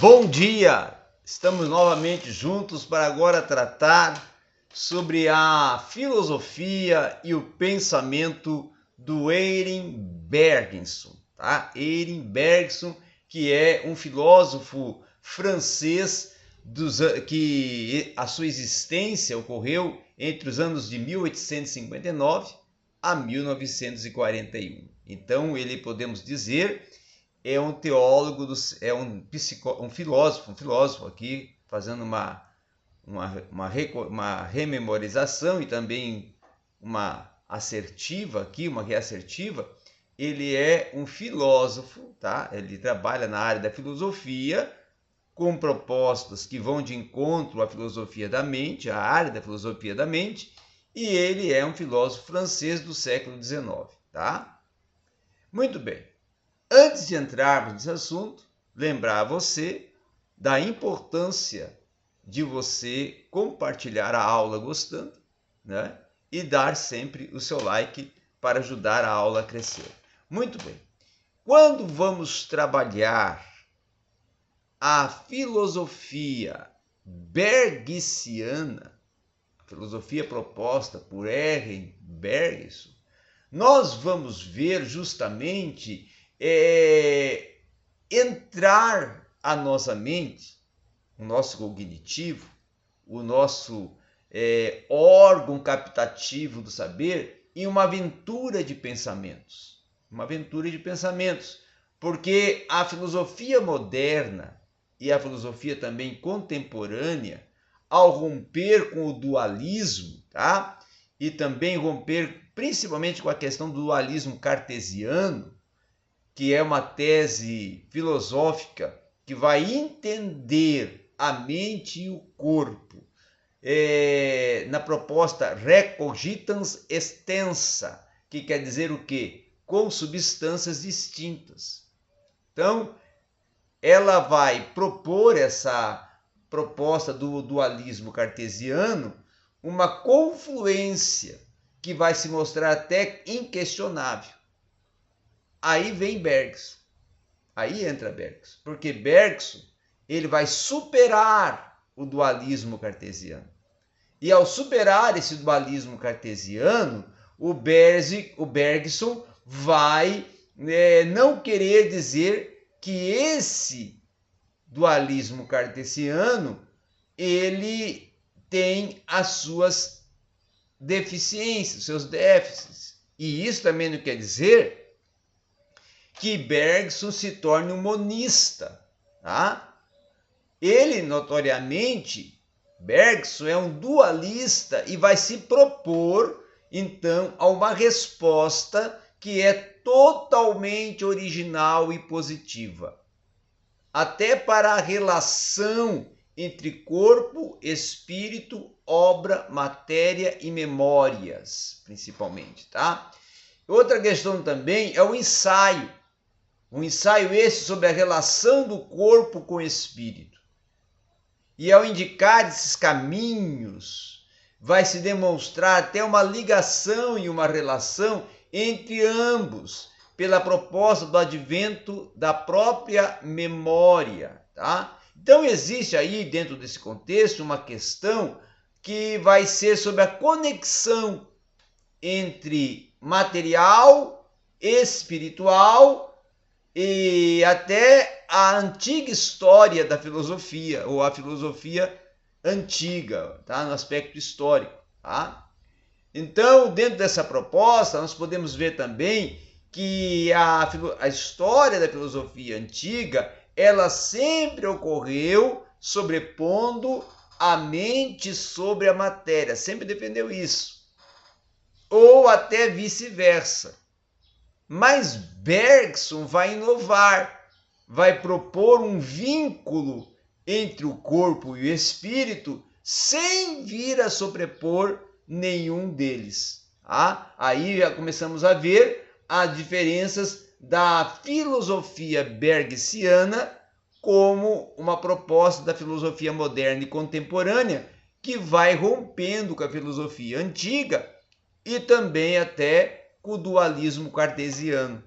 Bom dia! Estamos novamente juntos para agora tratar sobre a filosofia e o pensamento do Eyring Bergson, tá? Eyring Bergson, que é um filósofo francês que a sua existência ocorreu entre os anos de 1859 a 1941. Então, ele podemos dizer é um teólogo, é um filósofo aqui, fazendo uma rememorização e também uma assertiva aqui, uma reassertiva. Ele é um filósofo, tá? Ele trabalha na área da filosofia, com propostas que vão de encontro à filosofia da mente, à área da filosofia da mente, e ele é um filósofo francês do século XIX, tá? Muito bem. Antes de entrarmos nesse assunto, lembrar você da importância de você compartilhar a aula gostando, né? E dar sempre o seu like para ajudar a aula a crescer. Muito bem. Quando vamos trabalhar a filosofia bergsiana, a filosofia proposta por Eyring Bergson, nós vamos ver justamente entrar a nossa mente, o nosso cognitivo, o nosso órgão captativo do saber, em uma aventura de pensamentos. Uma aventura de pensamentos. Porque a filosofia moderna e a filosofia também contemporânea, ao romper com o dualismo, tá? E também romper principalmente com a questão do dualismo cartesiano, que é uma tese filosófica que vai entender a mente e o corpo na proposta recogitans extensa, que quer dizer o quê? Com substâncias distintas. Então, ela vai propor essa proposta do dualismo cartesiano, uma confluência que vai se mostrar até inquestionável. Aí vem Bergson, aí entra Bergson, porque Bergson ele vai superar o dualismo cartesiano. E ao superar esse dualismo cartesiano, o Bergson vai não querer dizer que esse dualismo cartesiano ele tem as suas deficiências, seus déficits. E isso também não quer dizer que Bergson se torne um monista, tá? Ele, notoriamente, Bergson é um dualista e vai se propor, então, a uma resposta que é totalmente original e positiva. Até para a relação entre corpo, espírito, obra, matéria e memórias, principalmente, tá? Outra questão também é o ensaio. Um ensaio esse sobre a relação do corpo com o espírito. E ao indicar esses caminhos, vai se demonstrar até uma ligação e uma relação entre ambos, pela proposta do advento da própria memória, tá? Então existe aí, dentro desse contexto, uma questão que vai ser sobre a conexão entre material, espiritual e até a antiga história da filosofia, ou a filosofia antiga, tá? No aspecto histórico, tá? Então, dentro dessa proposta, nós podemos ver também que a história da filosofia antiga, ela sempre ocorreu sobrepondo a mente sobre a matéria, sempre defendeu isso. Ou até vice-versa. Mas Bergson vai inovar, vai propor um vínculo entre o corpo e o espírito sem vir a sobrepor nenhum deles. Tá? Aí já começamos a ver as diferenças da filosofia bergsiana como uma proposta da filosofia moderna e contemporânea que vai rompendo com a filosofia antiga e também até com o dualismo cartesiano.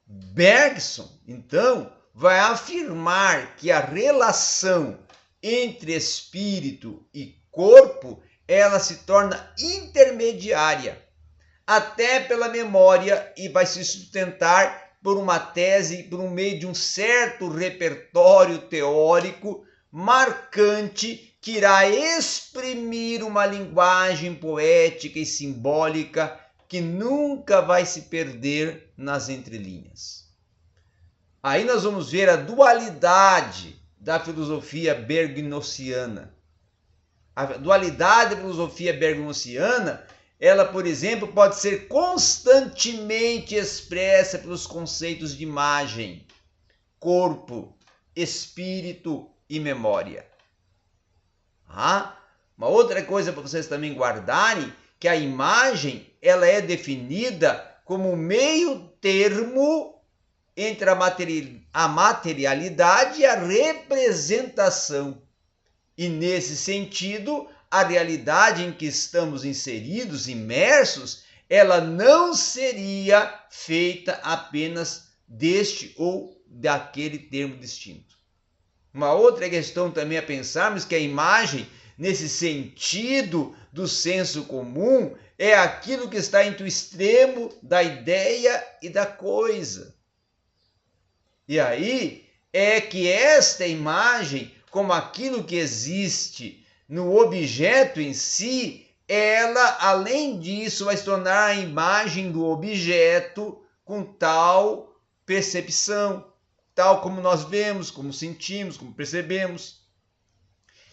Bergson, então, vai afirmar que a relação entre espírito e corpo, ela se torna intermediária, até pela memória, e vai se sustentar por uma tese, por um meio de um certo repertório teórico marcante que irá exprimir uma linguagem poética e simbólica que nunca vai se perder nas entrelinhas. Aí nós vamos ver a dualidade da filosofia bergnosiana. A dualidade da filosofia bergnosiana, ela, por exemplo, pode ser constantemente expressa pelos conceitos de imagem, corpo, espírito e memória. Uma outra coisa para vocês também guardarem, que a imagem ela é definida como meio termo entre a materialidade e a representação. E nesse sentido, a realidade em que estamos inseridos, imersos, ela não seria feita apenas deste ou daquele termo distinto. Uma outra questão também a pensarmos que a imagem, nesse sentido do senso comum, é aquilo que está entre o extremo da ideia e da coisa. E aí é que esta imagem, como aquilo que existe no objeto em si, ela, além disso, vai se tornar a imagem do objeto com tal percepção, tal como nós vemos, como sentimos, como percebemos.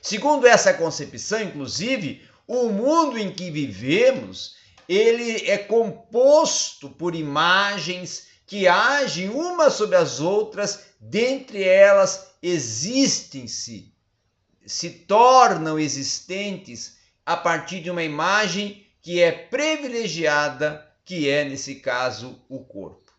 Segundo essa concepção, inclusive, o mundo em que vivemos, ele é composto por imagens que agem umas sobre as outras, dentre elas existem-se, se tornam existentes a partir de uma imagem que é privilegiada, que é, nesse caso, o corpo.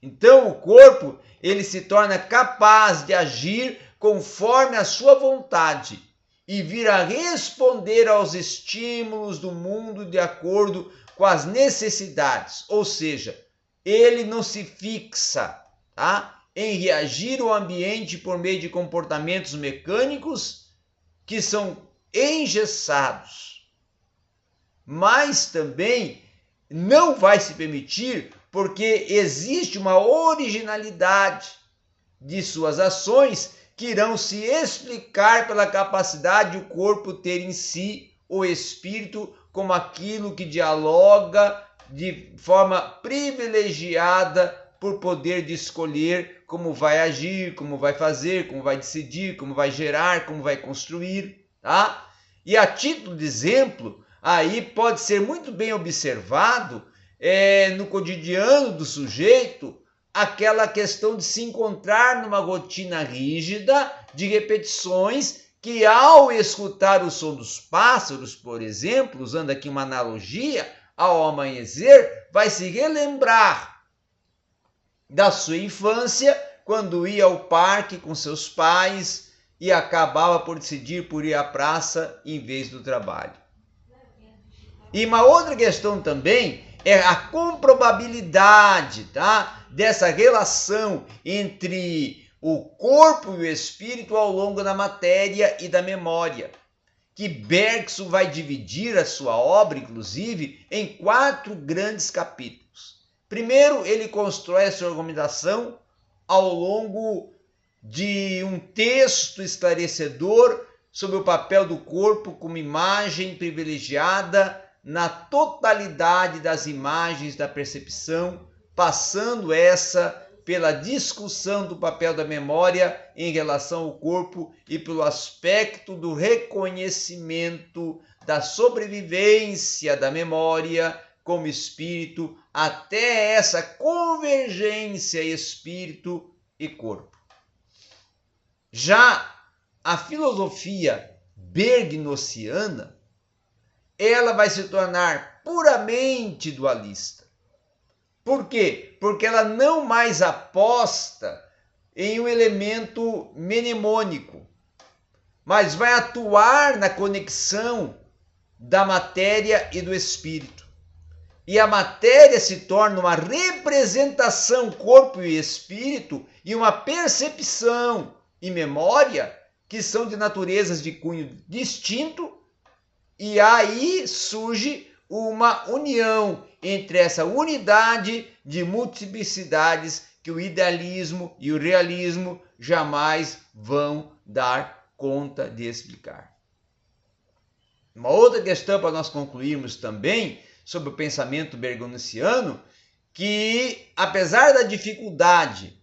Então, o corpo, ele se torna capaz de agir conforme a sua vontade e vir a responder aos estímulos do mundo de acordo com as necessidades, ou seja, ele não se fixa, em reagir ao ambiente por meio de comportamentos mecânicos que são engessados, mas também não vai se permitir porque existe uma originalidade de suas ações que irão se explicar pela capacidade do corpo ter em si o espírito como aquilo que dialoga de forma privilegiada por poder de escolher como vai agir, como vai fazer, como vai decidir, como vai gerar, como vai construir, E a título de exemplo, aí pode ser muito bem observado no cotidiano do sujeito aquela questão de se encontrar numa rotina rígida de repetições que, ao escutar o som dos pássaros, por exemplo, usando aqui uma analogia, ao amanhecer, vai se relembrar da sua infância, quando ia ao parque com seus pais e acabava por decidir por ir à praça em vez do trabalho. E uma outra questão também é a comprobabilidade, dessa relação entre o corpo e o espírito ao longo da matéria e da memória, que Bergson vai dividir a sua obra, inclusive, em 4 grandes capítulos. Primeiro, ele constrói a sua argumentação ao longo de um texto esclarecedor sobre o papel do corpo como imagem privilegiada na totalidade das imagens da percepção, passando essa pela discussão do papel da memória em relação ao corpo e pelo aspecto do reconhecimento da sobrevivência da memória como espírito, até essa convergência espírito e corpo. Já a filosofia bergnosiana, ela vai se tornar puramente dualista. Por quê? Porque ela não mais aposta em um elemento mnemônico, mas vai atuar na conexão da matéria e do espírito. e a matéria se torna uma representação, corpo e espírito, e uma percepção e memória que são de naturezas de cunho distinto, e aí surge uma união entre essa unidade de multiplicidades que o idealismo e o realismo jamais vão dar conta de explicar. Uma outra questão para nós concluirmos também sobre o pensamento bergsoniano, que apesar da dificuldade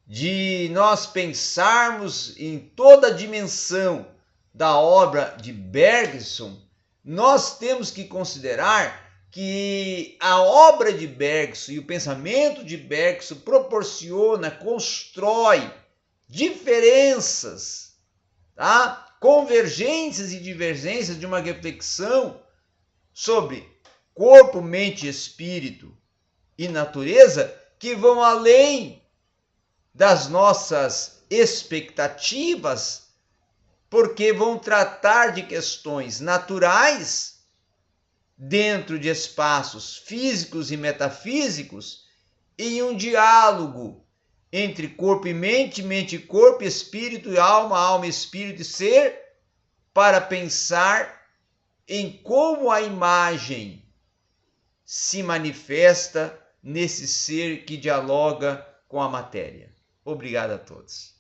de nós pensarmos em toda a dimensão da obra de Bergson, nós temos que considerar que a obra de Bergson e o pensamento de Bergson proporciona, constrói diferenças, tá? Convergências e divergências de uma reflexão sobre corpo, mente, espírito e natureza que vão além das nossas expectativas, porque vão tratar de questões naturais dentro de espaços físicos e metafísicos, em um diálogo entre corpo e mente, mente e corpo, espírito e alma, alma, espírito e ser, para pensar em como a imagem se manifesta nesse ser que dialoga com a matéria. Obrigado a todos.